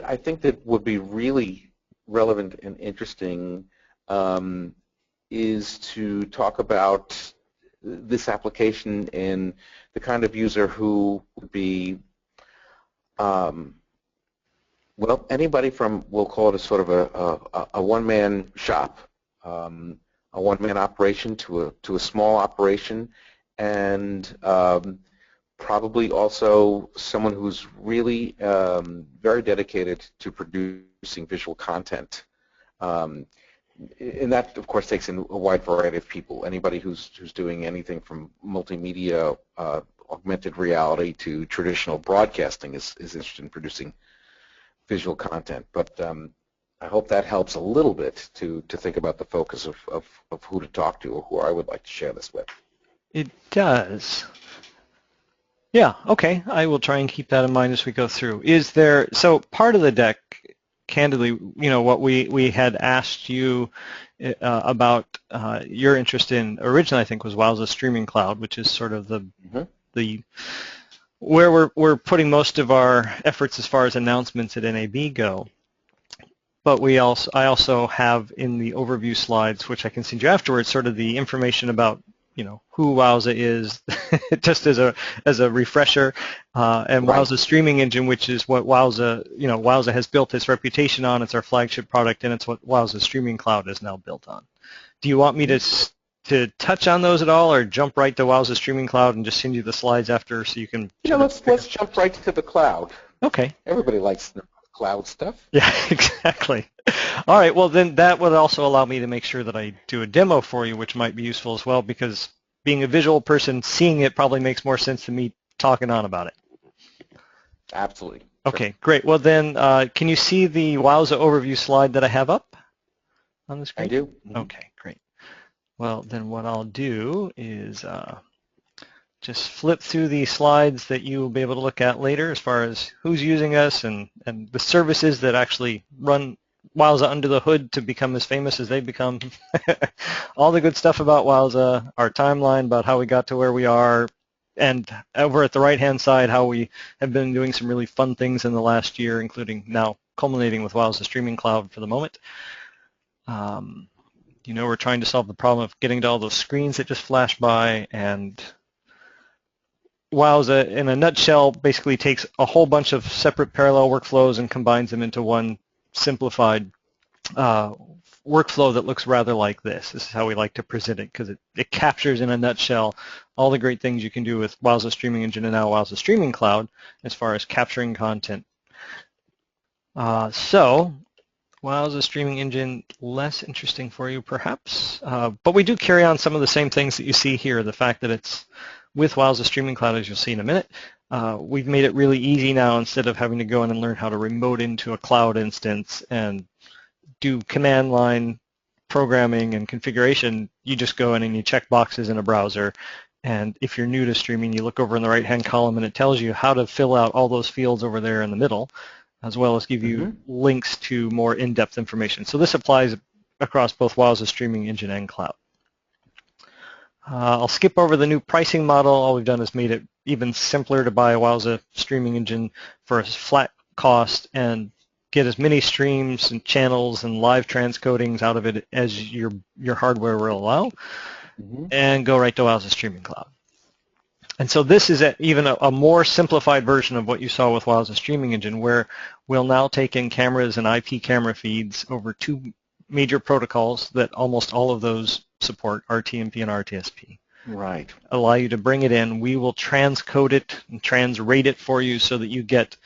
I think that would be really relevant and interesting is to talk about this application and the kind of user who would be, well, anybody from, we'll call it a sort of a one-man shop, a one-man operation to a small operation, and probably also someone who's really very dedicated to producing visual content. And that, of course, takes in a wide variety of people. Anybody who's doing anything from multimedia, augmented reality to traditional broadcasting is interested in producing visual content. But I hope that helps a little bit to think about the focus of who to talk to or who I would like to share this with. It does. Yeah, okay. I will try and keep that in mind as we go through. Is there, so part of the deck, candidly, you know, what we had asked you about your interest in originally, I think, was Wowza Streaming Cloud, which is sort of the where we're putting most of our efforts as far as announcements at NAB go. But I also have in the overview slides, which I can send you afterwards, sort of the information about, you know, who Wowza is, just as a refresher, and Right. Wowza Streaming Engine, which is what Wowza, you know, Wowza has built its reputation on. It's our flagship product, and it's what Wowza Streaming Cloud is now built on. Do you want me to touch on those at all, or jump right to Wowza Streaming Cloud and just send you the slides after so you can? You know, let's jump right to the cloud. Okay. Everybody likes the cloud stuff. Yeah, exactly. All right, well then that would also allow me to make sure that I do a demo for you, which might be useful as well, because being a visual person, seeing it probably makes more sense than me talking on about it. Absolutely. Okay, sure. great. Well then, can you see the Wowza overview slide that I have up on the screen? I do. Okay, great. Well, then what I'll do is just flip through the slides that you will be able to look at later as far as who's using us and the services that actually run Wowza under the hood to become as famous as they become. All the good stuff about Wowza, our timeline about how we got to where we are, and over at the right-hand side, how we have been doing some really fun things in the last year, including now culminating with Wowza Streaming Cloud for the moment. You know, we're trying to solve the problem of getting to all those screens that just flash by, and Wowza, in a nutshell, basically takes a whole bunch of separate parallel workflows and combines them into one simplified workflow that looks rather like this. This is how we like to present it, because it captures in a nutshell all the great things you can do with Wowza Streaming Engine and now Wowza Streaming Cloud as far as capturing content. So Wowza Streaming Engine, less interesting for you perhaps, but we do carry on some of the same things that you see here. The fact that it's with Wowza Streaming Cloud, as you'll see in a minute, we've made it really easy now. Instead of having to go in and learn how to remote into a cloud instance and do command line programming and configuration, you just go in and you check boxes in a browser. And if you're new to streaming, you look over in the right-hand column and it tells you how to fill out all those fields over there in the middle, as well as give you links to more in-depth information. So this applies across both Wowza Streaming Engine and Cloud. I'll skip over the new pricing model. All we've done is made it even simpler to buy a Wowza Streaming Engine for a flat cost and get as many streams and channels and live transcodings out of it as your hardware will allow, and go right to Wowza Streaming Cloud. And so this is even a more simplified version of what you saw with Wowza Streaming Engine, where we'll now take in cameras and IP camera feeds over two major protocols that almost all of those support, RTMP and RTSP. Right. Allow you to bring it in. We will transcode it and transrate it for you so that you get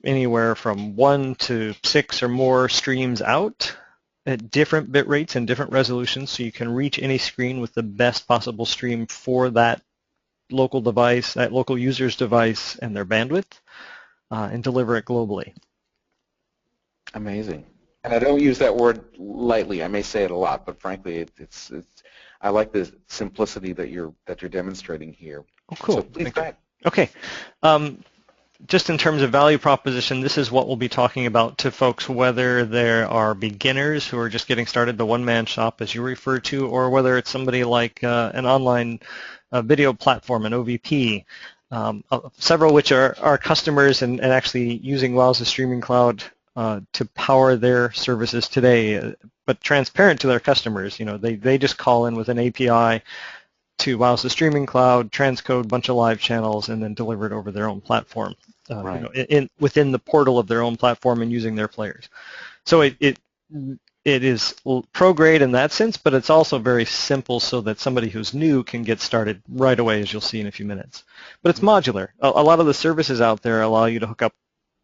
anywhere from 1 to 6 or more streams out at different bit rates and different resolutions, so you can reach any screen with the best possible stream for that local device, that local user's device and their bandwidth, and deliver it globally. Amazing. And I don't use that word lightly. I may say it a lot, but frankly, it's I like the simplicity that you're demonstrating here. Oh, cool. So please go ahead. Okay. Just in terms of value proposition, this is what we'll be talking about to folks, whether there are beginners who are just getting started, the one-man shop as you refer to, or whether it's somebody like an online video platform, an OVP, several which are customers and actually using Wowza Streaming Cloud to power their services today, but transparent to their customers. They just call in with an API to Wowza Streaming Cloud, transcode a bunch of live channels, and then deliver it over their own platform, Right. within the portal of their own platform and using their players. So it is pro-grade in that sense, but it's also very simple so that somebody who's new can get started right away, as you'll see in a few minutes. But it's modular. A lot of the services out there allow you to hook up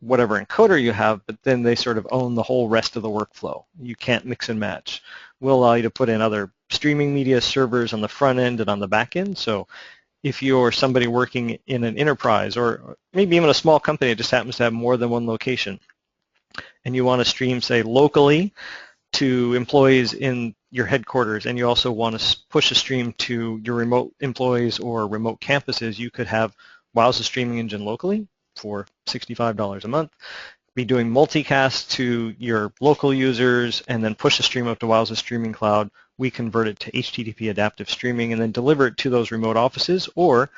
whatever encoder you have, but then they sort of own the whole rest of the workflow. You can't mix and match. We'll allow you to put in other streaming media servers on the front end and on the back end. So if you're somebody working in an enterprise or maybe even a small company that just happens to have more than one location, and you want to stream, say, locally to employees in your headquarters, and you also want to push a stream to your remote employees or remote campuses, you could have Wowza Streaming Engine locally for $65 a month, be doing multicast to your local users, and then push a stream up to Wowza Streaming Cloud. We convert it to HTTP adaptive streaming and then deliver it to those remote offices, or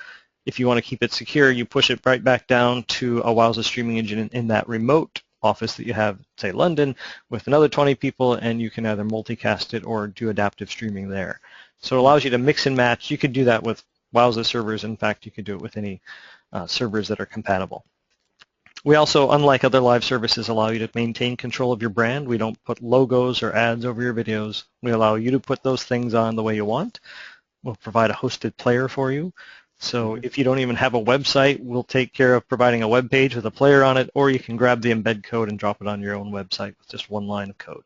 if you want to keep it secure, you push it right back down to a Wowza Streaming Engine in that remote office that you have, say, London, with another 20 people, and you can either multicast it or do adaptive streaming there. So it allows you to mix and match. You could do that with Wowza servers. In fact, you could do it with any servers that are compatible. We also, unlike other live services, allow you to maintain control of your brand. We don't put logos or ads over your videos. We allow you to put those things on the way you want. We'll provide a hosted player for you. So if you don't even have a website, we'll take care of providing a web page with a player on it, or you can grab the embed code and drop it on your own website with just one line of code.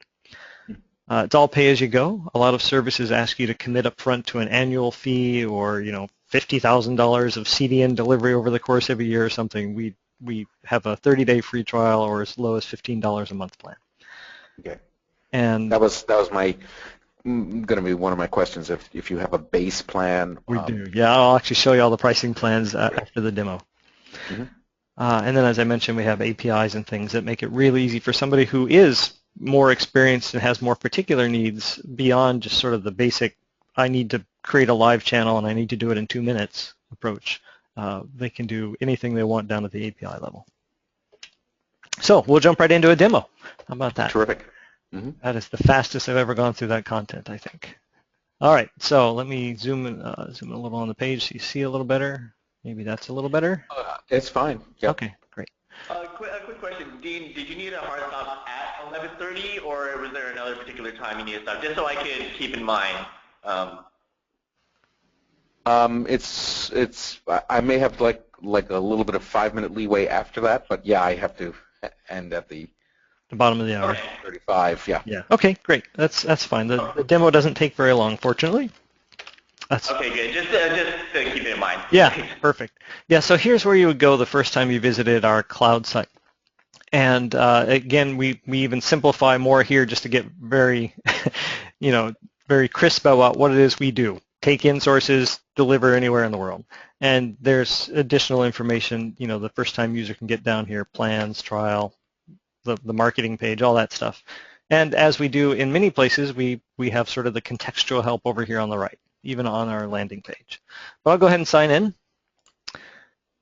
It's all pay as you go. A lot of services ask you to commit up front to an annual fee or, $50,000 of CDN delivery over the course of a year or something. We have a 30-day free trial or as low as $15 a month plan. Okay. And that was going to be one of my questions. If you have a base plan, we do. Yeah, I'll actually show you all the pricing plans after the demo. Mm-hmm. And then, as I mentioned, we have APIs and things that make it really easy for somebody who is more experienced and has more particular needs beyond just sort of the basic, I need to create a live channel and I need to do it in 2 minutes approach. They can do anything they want down at the API level. So we'll jump right into a demo. How about that? Terrific. Mm-hmm. That is the fastest I've ever gone through that content, I think. All right, so let me zoom in a little on the page so you see a little better. Maybe that's a little better. It's fine. Yep. Okay, great. A quick question, Dean. Did you need a hard stop at 11:30, or was there another particular time you need to stop? Just so I could keep in mind. I may have like a little bit of 5-minute leeway after that, but yeah, I have to end at the bottom of the hour. 35. Yeah. Yeah. Okay, great. That's fine. The demo doesn't take very long, fortunately. Okay, good. Just to keep it in mind. Yeah, perfect. Yeah, so here's where you would go the first time you visited our cloud site. And again, we even simplify more here just to get very, very crisp about what it is we do. Take in sources, deliver anywhere in the world. And there's additional information, the first time user can get down here, plans, trial, the marketing page, all that stuff. And as we do in many places, we have sort of the contextual help over here on the right, even on our landing page. But I'll go ahead and sign in.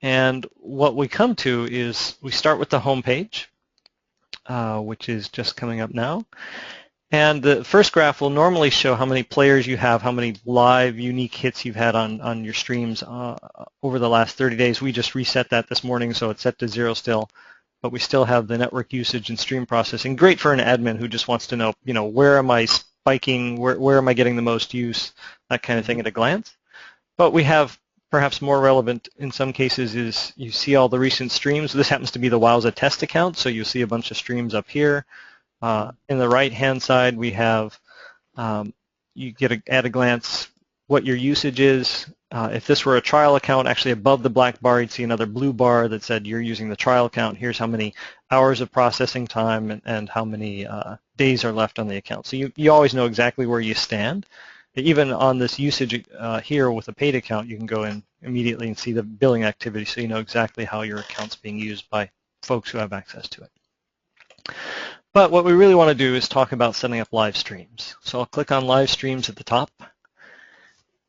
And what we come to is we start with the home page, which is just coming up now. And the first graph will normally show how many players you have, how many live unique hits you've had on your streams over the last 30 days. We just reset that this morning, so it's set to 0 still. But we still have the network usage and stream processing. Great for an admin who just wants to know, where am I spiking, where am I getting the most use, that kind of thing at a glance. But we have perhaps more relevant in some cases is you see all the recent streams. This happens to be the Wowza test account, so you see a bunch of streams up here. In the right-hand side, we have, you get at a glance what your usage is. If this were a trial account, actually above the black bar, you'd see another blue bar that said you're using the trial account. Here's how many hours of processing time and how many days are left on the account. So you always know exactly where you stand. Even on this usage here with a paid account, you can go in immediately and see the billing activity so you know exactly how your account's being used by folks who have access to it. But what we really want to do is talk about setting up live streams. So I'll click on live streams at the top.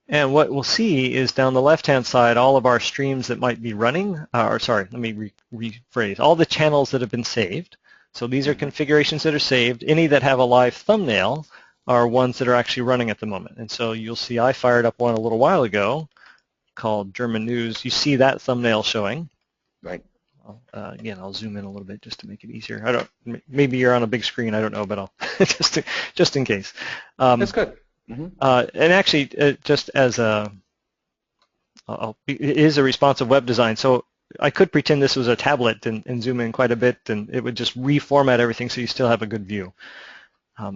And what we'll see is down the left-hand side, all of our streams that might be running, or sorry, let me rephrase, all the channels that have been saved. So these are configurations that are saved. Any that have a live thumbnail are ones that are actually running at the moment. And so you'll see I fired up one a little while ago called German News. You see that thumbnail showing. Right. Again, I'll zoom in a little bit just to make it easier. I don't. Maybe you're on a big screen. I don't know, but I'll just in case. That's good. And actually, just as it is a responsive web design. So I could pretend this was a tablet and zoom in quite a bit, and it would just reformat everything so you still have a good view,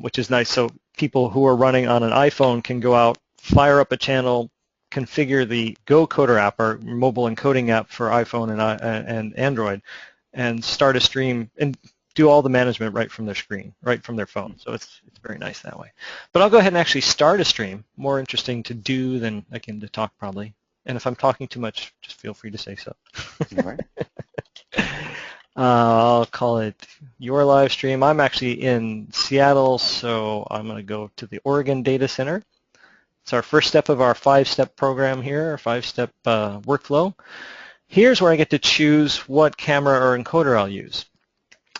which is nice. So people who are running on an iPhone can go out, fire up a channel, configure the GoCoder app, or mobile encoding app for iPhone and Android, and start a stream and do all the management right from their screen, right from their phone. So it's very nice that way. But I'll go ahead and actually start a stream. More interesting to do than, again, to talk probably. And if I'm talking too much, just feel free to say so. All right. I'll call it your live stream. I'm actually in Seattle, so I'm going to go to the Oregon Data Center. It's our first step of our 5-step program here, our 5-step workflow. Here's where I get to choose what camera or encoder I'll use.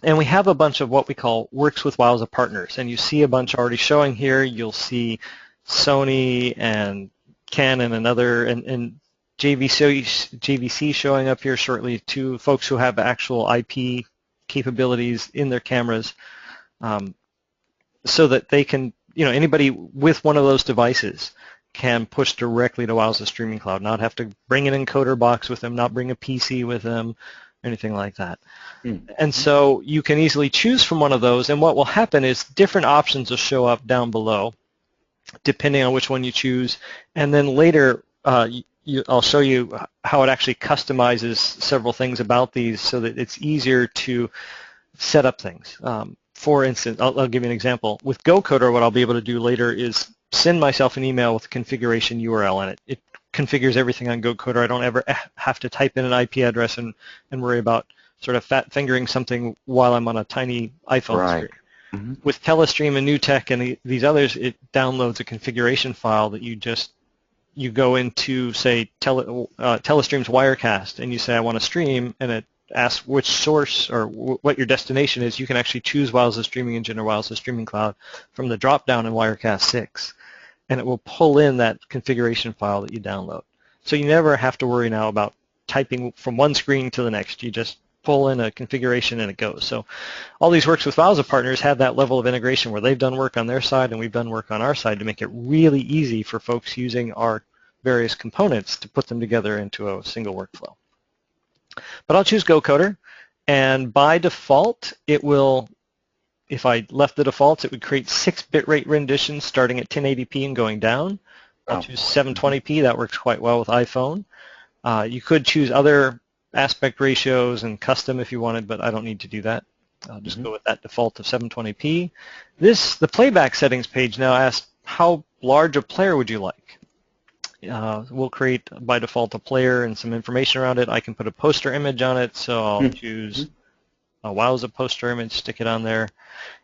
And we have a bunch of what we call Works with Wowza partners. And you see a bunch already showing here. You'll see Sony and Canon and other, and JVC showing up here shortly, too, folks who have actual IP capabilities in their cameras, so that they can, anybody with one of those devices can push directly to Wowza Streaming Cloud, not have to bring an encoder box with them, not bring a PC with them, anything like that. And so you can easily choose from one of those, and what will happen is different options will show up down below depending on which one you choose, and then later I'll show you how it actually customizes several things about these so that it's easier to set up things. For instance, I'll give you an example. With GoCoder, what I'll be able to do later is send myself an email with a configuration URL in it. It configures everything on GoCoder. I don't ever have to type in an IP address and worry about sort of fat fingering something while I'm on a tiny iPhone screen. With Telestream and NewTek and these others, it downloads a configuration file that you go into, say, Telestream's Wirecast, and you say, I want to stream, and it asks which source or what your destination is. You can actually choose Wowza Streaming Engine or Wowza Streaming Cloud from the drop-down in Wirecast 6, and it will pull in that configuration file that you download. So you never have to worry now about typing from one screen to the next. You just pull in a configuration and it goes. So all these Works with Wowza partners have that level of integration where they've done work on their side and we've done work on our side to make it really easy for folks using our various components to put them together into a single workflow. But I'll choose GoCoder, and by default it will, if I left the defaults, it would create 6 bitrate renditions starting at 1080p and going down. I'll choose 720p. That works quite well with iPhone. You could choose other aspect ratios and custom if you wanted, but I don't need to do that. I'll just go with that default of 720p. The playback settings page now asks how large a player would you like. We'll create by default a player and some information around it. I can put a poster image on it, so I'll choose a Wowza poster image, stick it on there.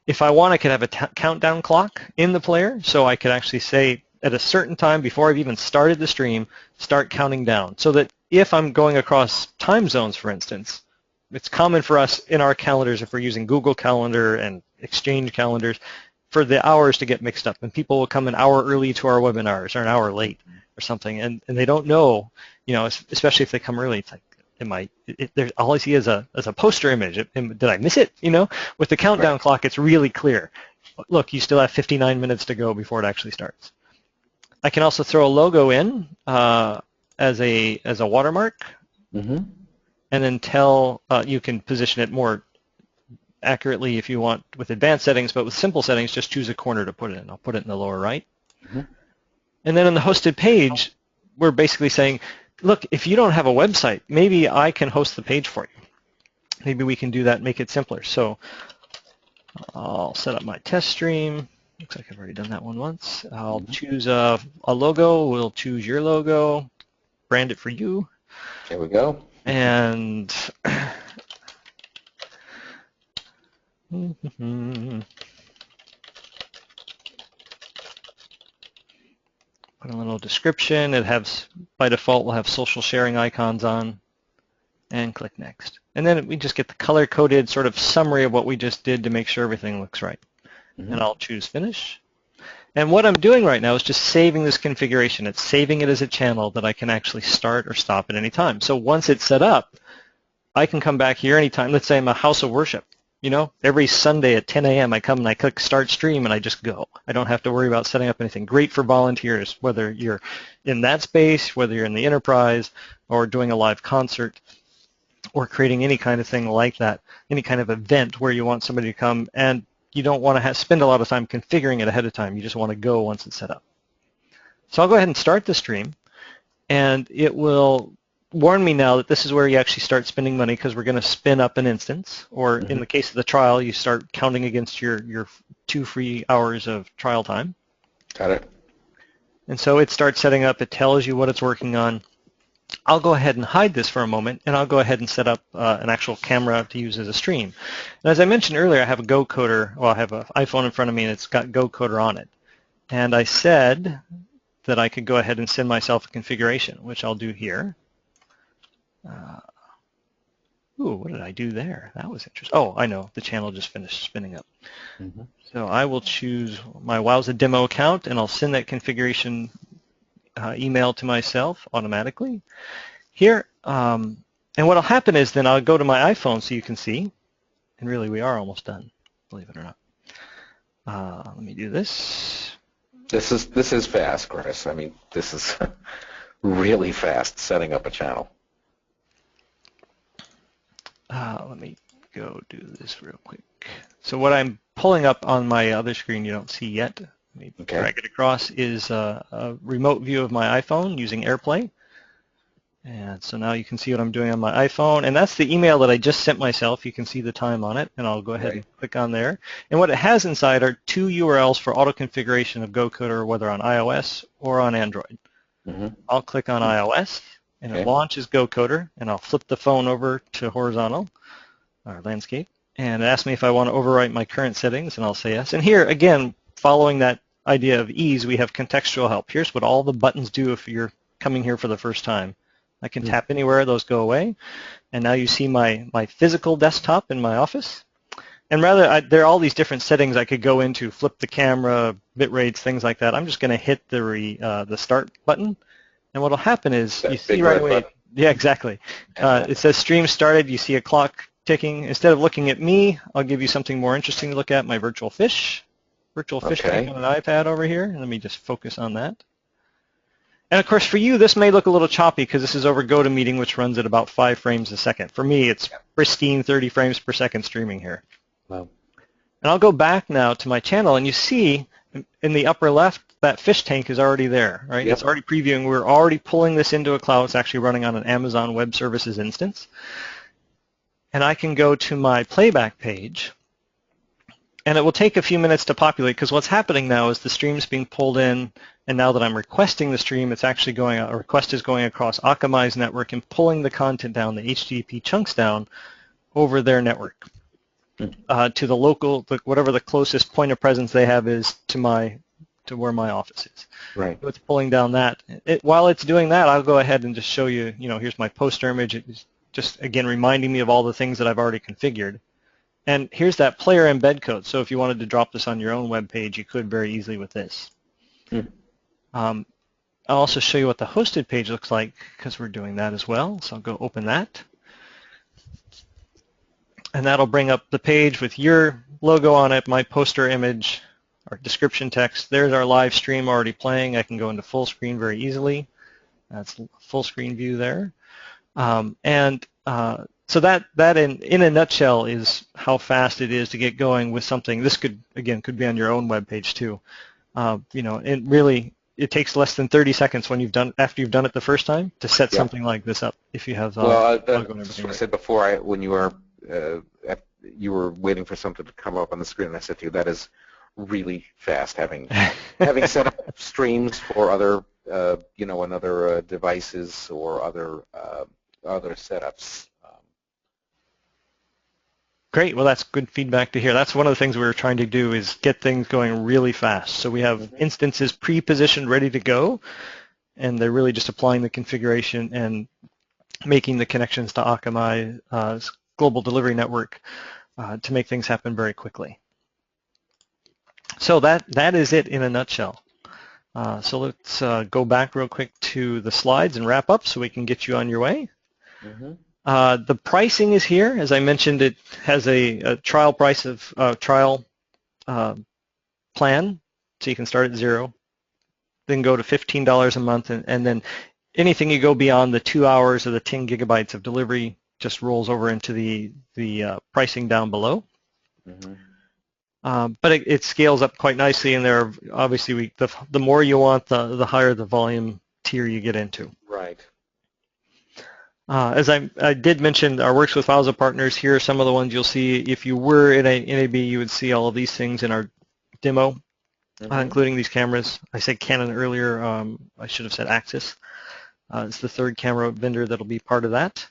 If I want, I could have a countdown clock in the player, so I could actually say at a certain time before I've even started the stream, start counting down, so that if I'm going across time zones, for instance, it's common for us in our calendars, if we're using Google Calendar and Exchange calendars, for the hours to get mixed up, and people will come an hour early to our webinars or an hour late or something, and they don't know, especially if they come early, it's like, all I see is a poster image. Did I miss it? With the countdown clock, it's really clear. Look, you still have 59 minutes to go before it actually starts. I can also throw a logo in as a watermark, and then you can position it more accurately if you want with advanced settings, but with simple settings, just choose a corner to put it in. I'll put it in the lower right. And then on the hosted page, we're basically saying, look, if you don't have a website, maybe I can host the page for you. Maybe we can do that and make it simpler. So I'll set up my test stream. Looks like I've already done that one once. I'll choose a logo. We'll choose your logo, brand it for you. There we go. And put Put a little description. It has, by default, will have social sharing icons on, and click Next. And then we just get the color-coded sort of summary of what we just did to make sure everything looks right. Mm-hmm. And I'll choose Finish. And what I'm doing right now is just saving this configuration. It's saving it as a channel that I can actually start or stop at any time. So once it's set up, I can come back here anytime. Let's say I'm a house of worship. You know, every Sunday at 10 a.m. I come and I click Start Stream and I just go. I don't have to worry about setting up anything. Great for volunteers, whether you're in that space, whether you're in the enterprise, or doing a live concert, or creating any kind of thing like that, any kind of event where you want somebody to come and you don't want to spend a lot of time configuring it ahead of time. You just want to go once it's set up. So I'll go ahead and start the stream, and it will warn me now that this is where you actually start spending money because we're going to spin up an instance, or in the case of the trial, you start counting against your 2 free hours of trial time. Got it. And so it starts setting up. It tells you what it's working on. I'll go ahead and hide this for a moment, and I'll go ahead and set up an actual camera to use as a stream. And as I mentioned earlier, I have a GoCoder. Well, I have an iPhone in front of me, and it's got GoCoder on it. And I said that I could go ahead and send myself a configuration, which I'll do here. What did I do there? That was interesting. Oh, I know. The channel just finished spinning up. Mm-hmm. So I will choose my Wowza demo account, and I'll send that configuration email to myself automatically here. And what will happen is then I'll go to my iPhone so you can see. And really, we are almost done, believe it or not. Let me do this. This is fast, Chris. I mean, this is really fast setting up a channel. Let me go do this real quick. So what I'm pulling up on my other screen you don't see yet, let me drag it across, is a remote view of my iPhone using AirPlay. And so now you can see what I'm doing on my iPhone. And that's the email that I just sent myself. You can see the time on it. And I'll go ahead and click on there. And what it has inside are 2 URLs for auto-configuration of GoCoder, whether on iOS or on Android. Mm-hmm. I'll click on iOS, and it launches GoCoder. And I'll flip the phone over to horizontal, or landscape. And it asks me if I want to overwrite my current settings, and I'll say yes. And here, again, following that idea of ease, we have contextual help. Here's what all the buttons do if you're coming here for the first time. I can tap anywhere, those go away. And now you see my physical desktop in my office. And there are all these different settings I could go into, flip the camera, bit rates, things like that. I'm just going to hit the start button. And what will happen is you see right away. Yeah, exactly. It says stream started. You see a clock ticking. Instead of looking at me, I'll give you something more interesting to look at, my virtual fish. Virtual fish tank on an iPad over here. Let me just focus on that. And of course, for you, this may look a little choppy because this is over GoToMeeting, which runs at about 5 frames a second. For me, it's pristine 30 frames per second streaming here. Wow. And I'll go back now to my channel, and you see in the upper left, that fish tank is already there, right? Yep. It's already previewing. We're already pulling this into a cloud. It's actually running on an Amazon Web Services instance. And I can go to my playback page. And it will take a few minutes to populate because what's happening now is the stream's being pulled in, and now that I'm requesting the stream, it's actually going out. A request is going across Akamai's network and pulling the content down, the HTTP chunks down, over their network to the local, whatever the closest point of presence they have is to where my office is. Right. So it's pulling down that. While it's doing that, I'll go ahead and just show you. Here's my poster image. It's just again reminding me of all the things that I've already configured. And here's that player embed code. So if you wanted to drop this on your own web page, you could very easily with this. I'll also show you what the hosted page looks like because we're doing that as well. So I'll go open that. And that'll bring up the page with your logo on it, my poster image, our description text. There's our live stream already playing. I can go into full screen very easily. That's full screen view there. So that in a nutshell is how fast it is to get going with something. This could be on your own web page too. It takes less than 30 seconds after you've done it the first time to set something like this up. If you have I said before when you were waiting for something to come up on the screen, and I said to you that is really fast having set up streams for other on other devices or other setups. Great. Well, that's good feedback to hear. That's one of the things we were trying to do is get things going really fast. So we have instances pre-positioned, ready to go, and they're really just applying the configuration and making the connections to Akamai's global delivery network to make things happen very quickly. So that is it in a nutshell. So let's go back real quick to the slides and wrap up so we can get you on your way. The pricing is here. As I mentioned, it has a trial price of trial plan, so you can start at 0, then go to $15 a month, and then anything you go beyond the 2 hours or the 10 gigabytes of delivery just rolls over into the pricing down below. But it scales up quite nicely, and there are obviously the more you want, the higher the volume tier you get into. Right. As I did mention, our Works with Wowza partners, here are some of the ones you'll see. If you were in a NAB, you would see all of these things in our demo, including these cameras. I said Canon earlier. I should have said Axis. It's the third camera vendor that'll be part of that.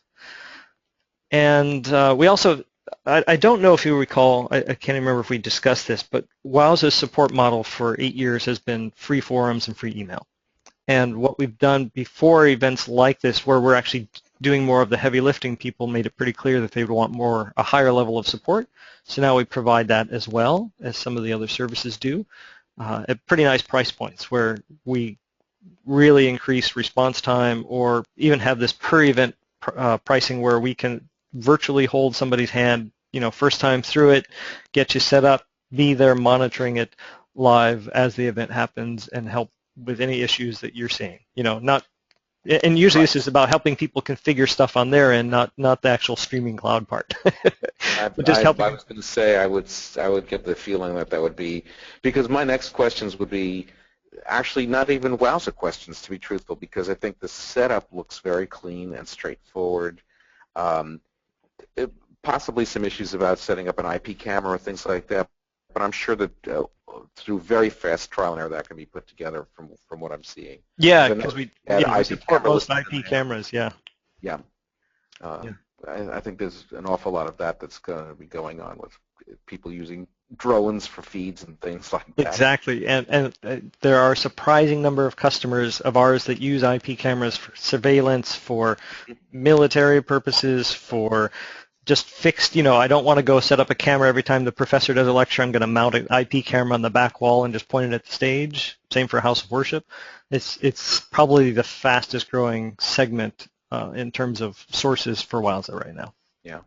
And we also, I don't know if you recall, I can't remember if we discussed this, but Wowza's support model for 8 years has been free forums and free email. And what we've done before events like this, where we're actually doing more of the heavy lifting, people made it pretty clear that they would want a higher level of support. So now we provide that as well as some of the other services do at pretty nice price points, where we really increase response time, or even have this per event pricing where we can virtually hold somebody's hand, first time through it, get you set up, be there monitoring it live as the event happens, and help with any issues that you're seeing. And usually this is about helping people configure stuff on their end, not the actual streaming cloud part. But just helping. I was going to say I would get the feeling that would be, because my next questions would be actually not even Wowza questions, to be truthful, because I think the setup looks very clean and straightforward. Possibly some issues about setting up an IP camera or things like that, but I'm sure that through very fast trial and error that can be put together from what I'm seeing. Yeah, because we support most IP cameras, yeah. Yeah. I think there's an awful lot of that's going to be going on with people using drones for feeds and things like that. Exactly, and there are a surprising number of customers of ours that use IP cameras for surveillance, for military purposes, for just fixed, I don't want to go set up a camera every time the professor does a lecture. I'm going to mount an IP camera on the back wall and just point it at the stage. Same for House of Worship. It's probably the fastest growing segment in terms of sources for Wowza right now. Yeah.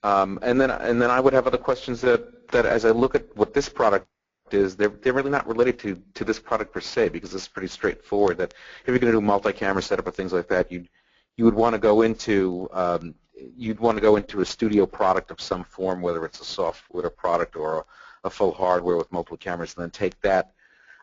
And then I would have other questions that as I look at what this product is, they're really not related to this product per se, because this is pretty straightforward. That if you're going to do multi-camera setup or things like that, you would want to go into a studio product of some form, whether it's a software product or a full hardware with multiple cameras, and then take that,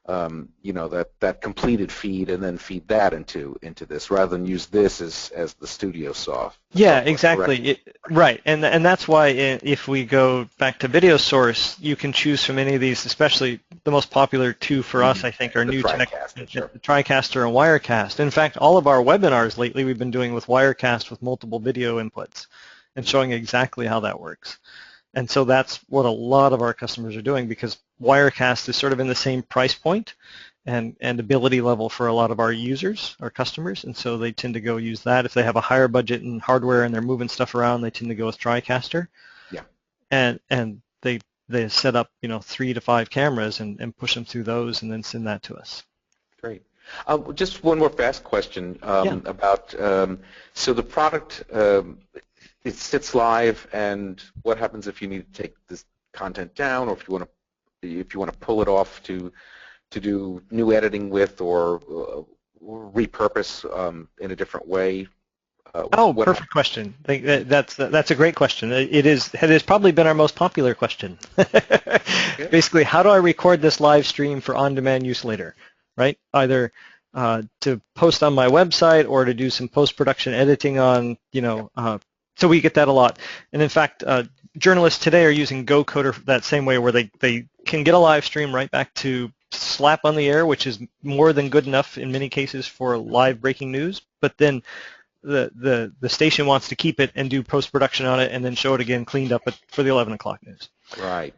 that completed feed and then feed that into this, rather than use this as the studio software. Yeah, exactly. Right, and that's why if we go back to video source, you can choose from any of these, especially the most popular two for us, I think, are the TriCaster and Wirecast. In fact, all of our webinars lately we've been doing with Wirecast with multiple video inputs and showing exactly how that works. And so that's what a lot of our customers are doing, because Wirecast is sort of in the same price point and ability level for a lot of our users, our customers, and so they tend to go use that. If they have a higher budget in hardware and they're moving stuff around, they tend to go with TriCaster. Yeah. And they set up 3 to 5 cameras and push them through those and then send that to us. Great. Just one more fast question about so the product. It sits live, and what happens if you need to take this content down, or if you want to pull it off to do new editing with, or repurpose in a different way? Perfect question. That's a great question. It has probably been our most popular question. Okay. Basically, how do I record this live stream for on-demand use later? Right? Either to post on my website or to do some post-production editing on, so we get that a lot. And in fact, journalists today are using GoCoder that same way, where they can get a live stream right back to slap on the air, which is more than good enough in many cases for live breaking news. But then the station wants to keep it and do post-production on it and then show it again cleaned up for the 11 o'clock news. Right.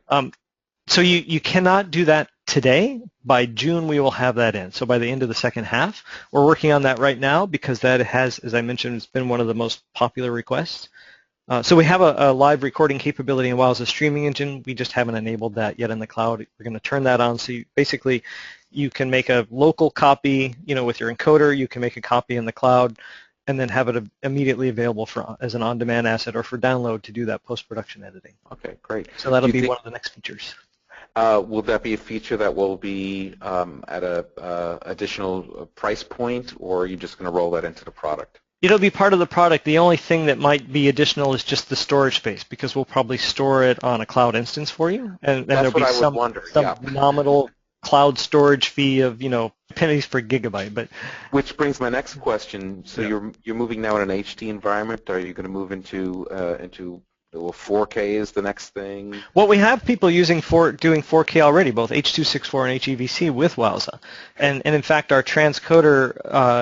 So you cannot do that today. By June, we will have that in. So by the end of the second half, we're working on that right now because that has, as I mentioned, it's been one of the most popular requests. So we have a live recording capability in Wowza streaming engine. We just haven't enabled that yet in the cloud. We're going to turn that on. So basically, you can make a local copy, with your encoder. You can make a copy in the cloud, and then have it immediately available as an on-demand asset or for download to do that post-production editing. Okay, great. So that'll be one of the next features. Will that be a feature that will be at a additional price point, or are you just going to roll that into the product? It'll be part of the product. The only thing that might be additional is just the storage space, because we'll probably store it on a cloud instance for you, and there'll be some nominal cloud storage fee of pennies per gigabyte. But which brings my next question. So you're moving now in an HD environment. Are you going to move into 4K is the next thing? Well, we have people doing 4K already, both H.264 and HEVC with Wowza. And in fact, our transcoder,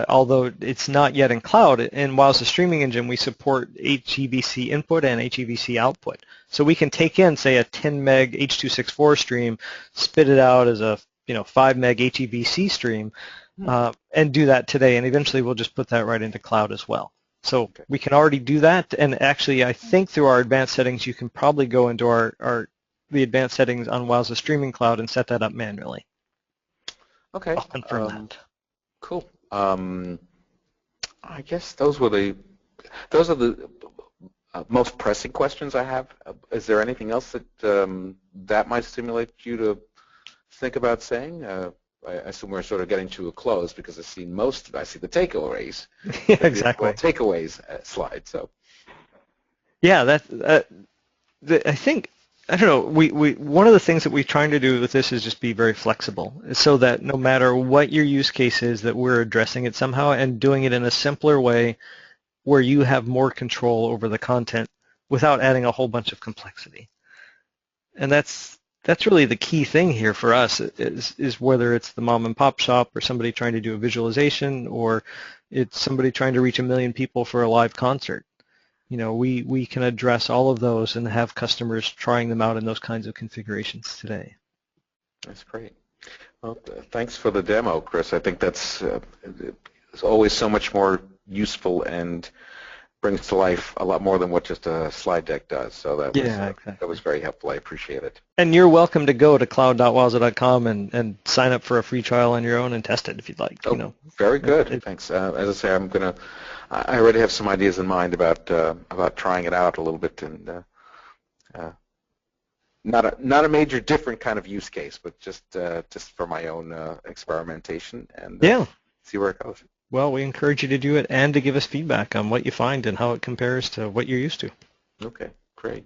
although it's not yet in cloud, in Wowza streaming engine, we support HEVC input and HEVC output. So we can take in, say, a 10 meg H.264 stream, spit it out as a 5 meg HEVC stream, and do that today. And eventually, we'll just put that right into cloud as well. So we can already do that, and actually I think through our advanced settings you can probably go into the advanced settings on Wowza Streaming Cloud and set that up manually. Okay. I'll confirm that. Cool. I guess those are the most pressing questions I have. Is there anything else that might stimulate you to think about saying? I assume we're sort of getting to a close because I see the takeaways. Yeah, exactly. Takeaways slide. So. Yeah, I think, I don't know. We one of the things that we're trying to do with this is just be very flexible, so that no matter what your use case is, that we're addressing it somehow and doing it in a simpler way, where you have more control over the content without adding a whole bunch of complexity. And that's really the key thing here for us, is whether it's the mom and pop shop or somebody trying to do a visualization, or it's somebody trying to reach 1 million people for a live concert. We can address all of those and have customers trying them out in those kinds of configurations today. That's great. Well, thanks for the demo, Chris. I think that's it's always so much more useful and brings to life a lot more than what just a slide deck does. So that was very helpful. I appreciate it. And you're welcome to go to cloud.wowza.com and sign up for a free trial on your own and test it if you'd like. Very good. Thanks. As I say, I already have some ideas in mind about trying it out a little bit, and not a major different kind of use case, but just for my own experimentation and see where it goes. Well, we encourage you to do it and to give us feedback on what you find and how it compares to what you're used to. Okay, great.